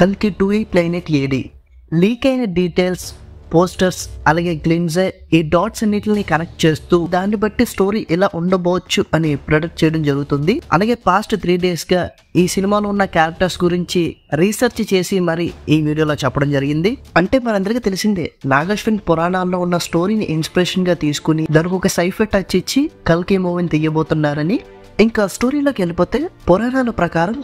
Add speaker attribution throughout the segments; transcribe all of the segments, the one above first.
Speaker 1: కల్కి 2898 AD leak అయిన details, posters, అలాగే గ్లిమ్స్ ఈ డాట్స్ అన్నిటిని కనెక్ట్ చేస్తూ దాన్ని బట్టి స్టోరీ ఇలా ఉండబోవచ్చు అని ప్రొడక్ట్ చేయడం జరుగుతుంది. అలాగే పాస్ట్ 3 days గా ఈ సినిమాలో ఉన్న క్యారెక్టర్స్ గురించి రీసెర్చ్ చేసి మరి ఈ వీడియోలో చెప్పడం జరిగింది. అంటే మనందరికీ తెలిసిందే, నాగశ్విన్ పురాణాల్లో ఉన్న స్టోరీని ఇన్స్పిరేషన్ గా తీసుకుని దానికి ఒక సైఫై టచ్ ఇచ్చి కల్కి మూవీని తీయబోతున్నారని. ఇంకా స్టోరీలోకి వెళ్ళిపోతే, పురాణాల ప్రకారం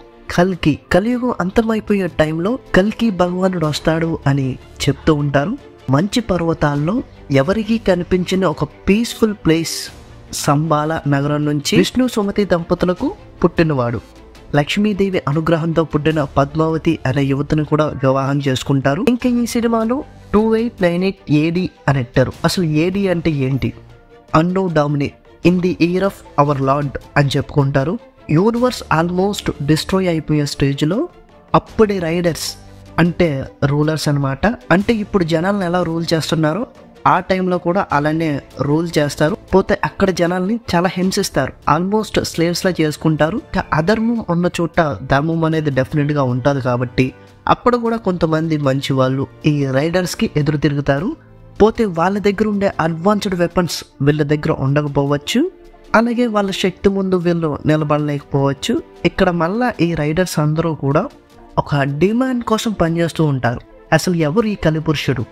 Speaker 1: కలియుగం అంతమైపోయే టైంలో కల్కి భగవానుడు వస్తాడు అని చెప్తూ ఉంటారు. మంచి పర్వతాల్లో ఎవరికీ కనిపించిన ఒక పీస్ఫుల్ ప్లేస్ సంబాల నగరం నుంచి విష్ణు సుమతి దంపతులకు పుట్టినవాడు. లక్ష్మీదేవి అనుగ్రహంతో పుట్టిన పద్మావతి అనే యువతిని కూడా వివాహం చేసుకుంటారు. ఇంకా ఈ సినిమాలో 2898 AD అని అంటారు. అసలు ఏడి అంటే ఏంటి? Anno domini in the year of our lord అని చెప్పుకుంటారు. యూనివర్స్ ఆల్మోస్ట్ డిస్ట్రాయ్ అయిపోయే స్టేజ్లో అప్పుడే రైడర్స్ అంటే రూలర్స్ అనమాట. అంటే ఇప్పుడు జనాలను ఎలా రూల్ చేస్తున్నారో ఆ టైంలో కూడా అలానే రూల్ చేస్తారు. పోతే అక్కడ జనాల్ని చాలా హింసిస్తారు, ఆల్మోస్ట్ స్లేవ్స్ లా చేసుకుంటారు. అధర్మం ఉన్న చోట ధర్మం అనేది డెఫినెట్ గా ఉంటుంది. కాబట్టి అప్పుడు కూడా కొంతమంది మంచి వాళ్ళు ఈ రైడర్స్ కి ఎదురు తిరుగుతారు. పోతే వాళ్ళ దగ్గర ఉండే అడ్వాన్స్డ్ వెపన్స్ వీళ్ళ దగ్గర ఉండకపోవచ్చు, అలాగే వాళ్ళ శక్తి ముందు వీళ్ళు నిలబడలేకపోవచ్చు. ఇక్కడ మళ్ళా ఈ రైడర్స్ అందరూ కూడా ఒక డిమాండ్ కోసం పనిచేస్తూ ఉంటారు. అసలు ఎవరు ఈ కలిపురుషుడు,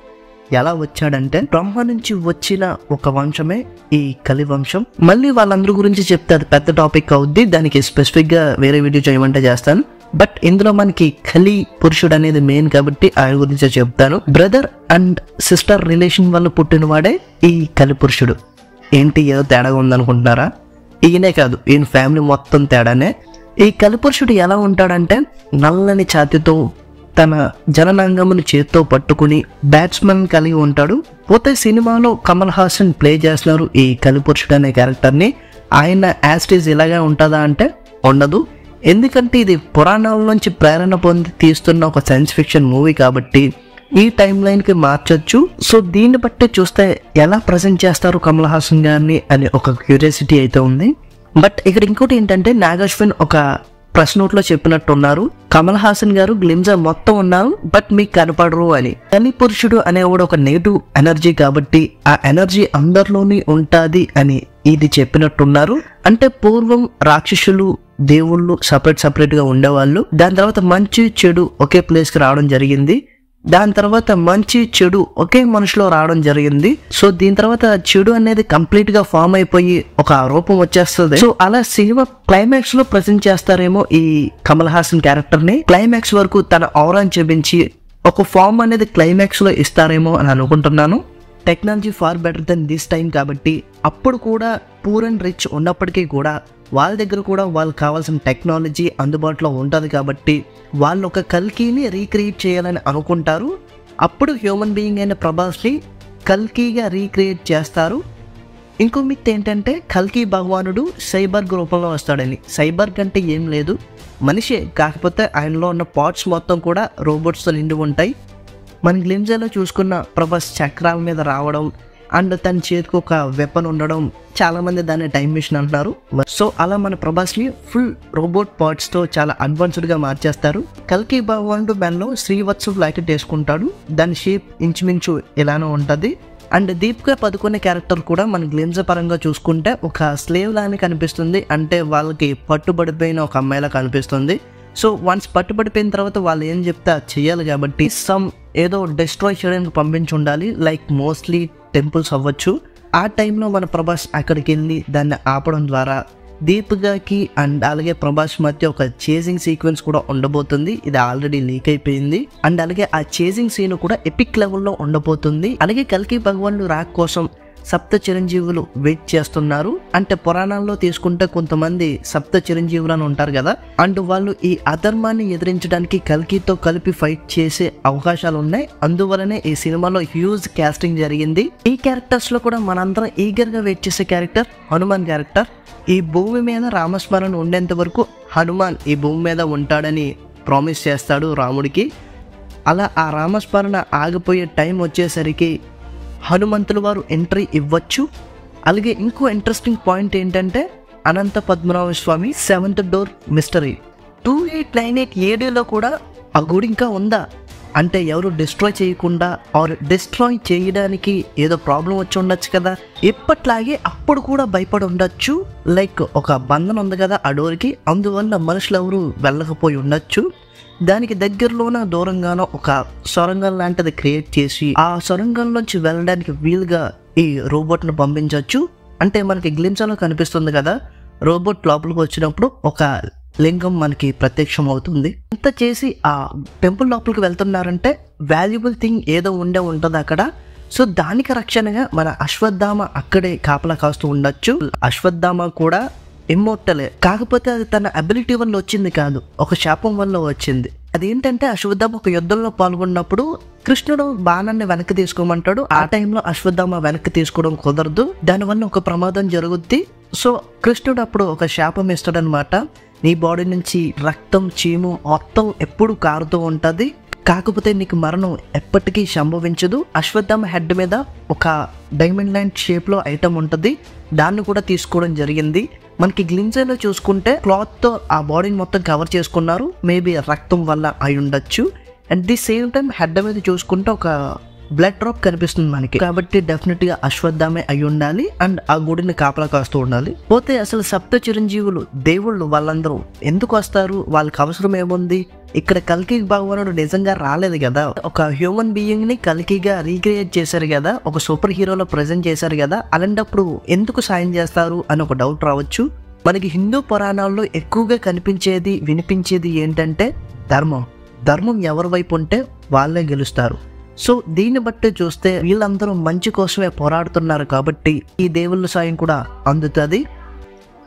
Speaker 1: ఎలా వచ్చాడంటే బ్రహ్మ నుంచి వచ్చిన ఒక వంశమే ఈ కలి వంశం. మళ్ళీ వాళ్ళందరి గురించి చెప్తే అది పెద్ద టాపిక్ అవుద్ది, దానికి స్పెసిఫిక్ గా వేరే వీడియో చేయమంటే చేస్తాను. బట్ ఇందులో మనకి కలి పురుషుడు అనేది మెయిన్ కాబట్టి ఆయన గురించి చెప్తాను. బ్రదర్ అండ్ సిస్టర్ రిలేషన్ వల్ల పుట్టినవాడే ఈ కలి పురుషుడు. ఏంటి ఏదో తేడాగా ఉందనుకుంటున్నారా? ఈయనే కాదు, ఈయన ఫ్యామిలీ మొత్తం తేడానే. ఈ కలిపురుషుడు ఎలా ఉంటాడంటే నల్లని ఛాతితో తన జననాంగమును చేత్తో పట్టుకుని బ్యాట్స్మెన్ కలిగి ఉంటాడు. పోతే సినిమాలో కమల్ హాసన్ ప్లే చేస్తున్నారు ఈ కలిపురుషుడు అనే క్యారెక్టర్ని. ఆయన యాస్టీజ్ ఇలాగే ఉంటుందా అంటే ఉండదు. ఎందుకంటే ఇది పురాణాల నుంచి ప్రేరణ పొంది తీస్తున్న ఒక సైన్స్ ఫిక్షన్ మూవీ కాబట్టి ఈ టైం లైన్ కి మార్చొచ్చు. సో దీన్ని బట్టి చూస్తే ఎలా ప్రజెంట్ చేస్తారు కమల్ హాసన్ గారిని అని ఒక క్యూరియాసిటీ అయితే ఉంది. బట్ ఇక్కడ ఇంకోటి ఏంటంటే, నాగశ్విన్ ఒక ప్రెస్ నోట్ లో చెప్పినట్టున్నారు, కమల్ హాసన్ గారు గ్లిమ్స్ మొత్తం ఉన్నారు బట్ మీకు కనపడరు అని. కలి పురుషుడు అనేవాడు ఒక నెగిటివ్ ఎనర్జీ కాబట్టి ఆ ఎనర్జీ అందరిలోని ఉంటాది అని ఇది చెప్పినట్టున్నారు. అంటే పూర్వం రాక్షసులు దేవుళ్ళు సపరేట్ గా ఉండేవాళ్ళు. దాని తర్వాత మంచి చెడు ఒకే ప్లేస్ కి రావడం జరిగింది. దాని తర్వాత మంచి చెడు ఒకే మనిషిలో రావడం జరిగింది. సో దీని తర్వాత చెడు అనేది కంప్లీట్ గా ఫామ్ అయిపోయి ఒక రూపం వచ్చేస్తుంది. సో అలా సినిమా క్లైమాక్స్ లో ప్రజెంట్ చేస్తారేమో ఈ కమల్ హాసన్ క్యారెక్టర్ ని. క్లైమాక్స్ వరకు తన ఔరాన్ని చూపించి ఒక ఫామ్ అనేది క్లైమాక్స్ లో ఇస్తారేమో అని అనుకుంటున్నాను. Technology far better than this time కాబట్టి అప్పుడు కూడా పూర్ అండ్ రిచ్ ఉన్నప్పటికీ కూడా వాళ్ళ దగ్గర కూడా వాళ్ళకి కావాల్సిన టెక్నాలజీ అందుబాటులో ఉంటుంది కాబట్టి వాళ్ళు ఒక కల్కిని రీక్రియేట్ చేయాలని అనుకుంటారు. అప్పుడు హ్యూమన్ బీయింగ్ అయిన ప్రభాస్ని కల్కిగా రీక్రియేట్ చేస్తారు. ఇంకో మిత్ ఏంటంటే కల్కి భగవానుడు సైబర్గ్ రూపంలో వస్తాడని. సైబర్గ్ అంటే ఏం లేదు, మనిషే, కాకపోతే ఆయనలో ఉన్న పార్ట్స్ మొత్తం కూడా రోబోట్స్తో నిండి ఉంటాయి. మన గ్లిమ్స్లో చూసుకున్న ప్రభాస్ చక్రాల మీద రావడం అండ్ తన చేతికి ఒక వెపన్ ఉండడం, చాలా మంది దాన్ని టైం మిషన్ అంటున్నారు. సో అలా మన ప్రభాస్ని ఫుల్ రోబోట్ పార్ట్స్ తో చాలా అడ్వాన్స్డ్ గా మార్చేస్తారు. కల్కి భగవానుడు మెల్లో శ్రీవత్సవ్ లాకెట్ వేసుకుంటాడు, దాని షేప్ ఇంచుమించు ఇలానే ఉంటది. అండ్ దీపికా పదుకొనే క్యారెక్టర్ కూడా మన గ్లిమ్స్ పరంగా చూసుకుంటే ఒక స్లేవ్ లానే కనిపిస్తుంది. అంటే వాళ్ళకి పట్టుబడిపోయిన ఒక అమ్మాయిలా కనిపిస్తుంది. సో వన్స్ పట్టుబడిపోయిన తర్వాత వాళ్ళు ఏం చెప్తే చెయ్యాలి కాబట్టి ఏదో డిస్ట్రాయ్ చేయడానికి పంపించి ఉండాలి, లైక్ మోస్ట్లీ టెంపుల్స్ అవ్వచ్చు. ఆ టైంలో మన ప్రభాస్ అక్కడికి వెళ్ళి దాన్ని ఆపడం ద్వారా దీపికాకి అండ్ అలాగే ప్రభాస్ మధ్య ఒక చేజింగ్ సీక్వెన్స్ కూడా ఉండబోతుంది. ఇది ఆల్రెడీ లీక్ అయిపోయింది. అండ్ అలాగే ఆ చేజింగ్ సీన్ కూడా ఎపిక్ లెవెల్లో ఉండబోతుంది. అలాగే కల్కి భగవానుడు రాక్ కోసం సప్త చిరంజీవులు వెయిట్ చేస్తున్నారు. అంటే పురాణాల్లో తీసుకుంటే కొంతమంది సప్త చిరంజీవులు అని ఉంటారు కదా, అండ్ వాళ్ళు ఈ అధర్మాన్ని ఎదిరించడానికి కల్కితో కలిపి ఫైట్ చేసే అవకాశాలు ఉన్నాయి. అందువలనే ఈ సినిమాలో హ్యూజ్ కాస్టింగ్ జరిగింది. ఈ క్యారెక్టర్స్ లో కూడా మనందరం ఈగర్ గా వెయిట్ చేసే క్యారెక్టర్ హనుమాన్ క్యారెక్టర్. ఈ భూమి మీద రామస్మరణ ఉండేంత వరకు హనుమాన్ ఈ భూమి మీద ఉంటాడని ప్రామిస్ చేస్తాడు రాముడికి. అలా ఆ రామస్మరణ ఆగిపోయే టైం వచ్చేసరికి హనుమంతుల వారు ఎంట్రీ ఇవ్వచ్చు. అలాగే ఇంకో ఇంట్రెస్టింగ్ పాయింట్ ఏంటంటే అనంత పద్మనాభ స్వామి 7th డోర్ మిస్టరీ 2898 ADలో కూడా ఆ గుడి ఇంకా ఉందా అంటే ఎవరు డిస్ట్రాయ్ చేయకుండా ఆర్ డిస్ట్రాయ్ చేయడానికి ఏదో ప్రాబ్లం వచ్చి ఉండొచ్చు కదా, ఎప్పట్లాగే అప్పుడు కూడా భయపడి ఉండొచ్చు. లైక్ ఒక బంధన ఉంది కదా ఆ డోర్కి, అందువల్ల మనుషులు ఎవరు వెళ్ళకపోయి ఉండొచ్చు. దానికి దగ్గరలోన దూరంగానో ఒక సొరంగం లాంటిది క్రియేట్ చేసి ఆ సొరంగంలోంచి వెళ్ళడానికి వీలుగా ఈ రోబోట్ను పంపించవచ్చు. అంటే మనకి గ్లిమ్స్లో కనిపిస్తుంది కదా, రోబోట్ లోపలికి వచ్చినప్పుడు ఒక లింగం మనకి ప్రత్యక్షం అవుతుంది. ఇంత చేసి ఆ టెంపుల్ లోపలికి వెళ్తున్నారంటే వాల్యుబుల్ థింగ్ ఏదో ఉంటుంది అక్కడ. సో దానికి రక్షణగా మన అశ్వత్థామ అక్కడే కాపలా కాస్తూ ఉండొచ్చు. అశ్వత్థామ కూడా ఇమ్మోర్టలే, కాకపోతే అది తన అబిలిటీ వల్ల వచ్చింది కాదు, ఒక శాపం వల్ల వచ్చింది. అదేంటంటే అశ్వత్థామ ఒక యుద్ధంలో పాల్గొన్నప్పుడు కృష్ణుడు బాణాన్ని వెనక్కి తీసుకోమంటాడు. ఆ టైంలో అశ్వత్థామ వెనక్కి తీసుకోవడం కుదరదు, దానివల్ల ఒక ప్రమాదం జరుగుద్ది. సో కృష్ణుడు అప్పుడు ఒక శాపం ఇస్తాడనమాట, నీ బాడీ నుంచి రక్తం చీము మొత్తం ఎప్పుడు కారుతూ ఉంటుంది, కాకపోతే నీకు మరణం ఎప్పటికీ సంభవించదు. అశ్వత్థామ హెడ్ మీద ఒక డైమండ్ లైన్ షేప్లో ఐటమ్ ఉంటుంది, దాన్ని కూడా తీసుకోవడం జరిగింది. మనకి గ్లిమ్స్లో చూసుకుంటే క్లాత్తో ఆ బాడీని మొత్తం కవర్ చేసుకున్నారు, మేబీ రక్తం వల్ల అయి ఉండొచ్చు. At the same time head మీద చూసుకుంటే ఒక బ్లడ్ డ్రాప్ కనిపిస్తుంది మనకి, కాబట్టి డెఫినెట్గా అశ్వత్థామే అయి ఉండాలి అండ్ ఆ గుడిని కాపలా కాస్తూ ఉండాలి. పోతే అసలు సప్త చిరంజీవులు దేవుళ్ళు వాళ్ళందరూ ఎందుకు వస్తారు, వాళ్ళకి అవసరం ఏముంది? ఇక్కడ కల్కి భగవానుడు నిజంగా రాలేదు కదా, ఒక హ్యూమన్ బీయింగ్ ని కల్కిగా రీక్రియేట్ చేశారు కదా, ఒక సూపర్ హీరోలో ప్రజెంట్ చేశారు కదా, అలాంటప్పుడు ఎందుకు సాయం చేస్తారు అని ఒక డౌట్ రావచ్చు. మనకి హిందూ పురాణాల్లో ఎక్కువగా కనిపించేది వినిపించేది ఏంటంటే ధర్మం ఎవరి వైపు ఉంటే వాళ్ళే గెలుస్తారు. సో దీన్ని బట్టి చూస్తే వీళ్ళందరూ మంచి కోసమే పోరాడుతున్నారు కాబట్టి ఈ దేవుళ్ళ సాయం కూడా అందుతుంది.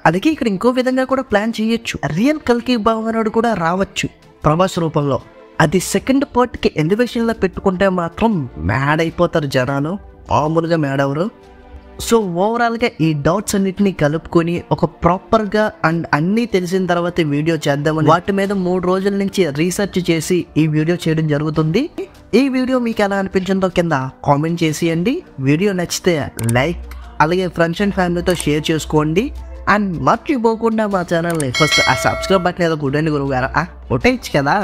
Speaker 1: అలాగే ఇక్కడ ఇంకో విధంగా కూడా ప్లాన్ చేయొచ్చు, రియల్ కల్కి భగవానుడు కూడా రావచ్చు ప్రభాస్ రూపంలో. అది సెకండ్ పార్ట్కి ఎలివేషన్లో పెట్టుకుంటే మాత్రం మ్యాడ్ అయిపోతారు జనాలు, మామూలుగా మ్యాడ్ అవరు. సో ఓవరాల్గా ఈ డౌట్స్ అన్నిటినీ కలుపుకొని ఒక ప్రాపర్గా అండ్ అన్నీ తెలిసిన తర్వాత వీడియో చేద్దామని వాటి మీద 3 రోజుల నుంచి రీసెర్చ్ చేసి ఈ వీడియో చేయడం జరుగుతుంది. ఈ వీడియో మీకు ఎలా అనిపించిందో కింద కామెంట్ చేసేయండి. వీడియో నచ్చితే లైక్, అలాగే ఫ్రెండ్స్ అండ్ ఫ్యామిలీతో షేర్ చేసుకోండి. అండ్ మర్చిపోకుండా మా ఛానల్ని ఫస్ట్ ఆ సబ్స్క్రైబ్ బటన్ ఏదో గుడ్డండి గురువు గారు కొట్టేయచ్చు కదా.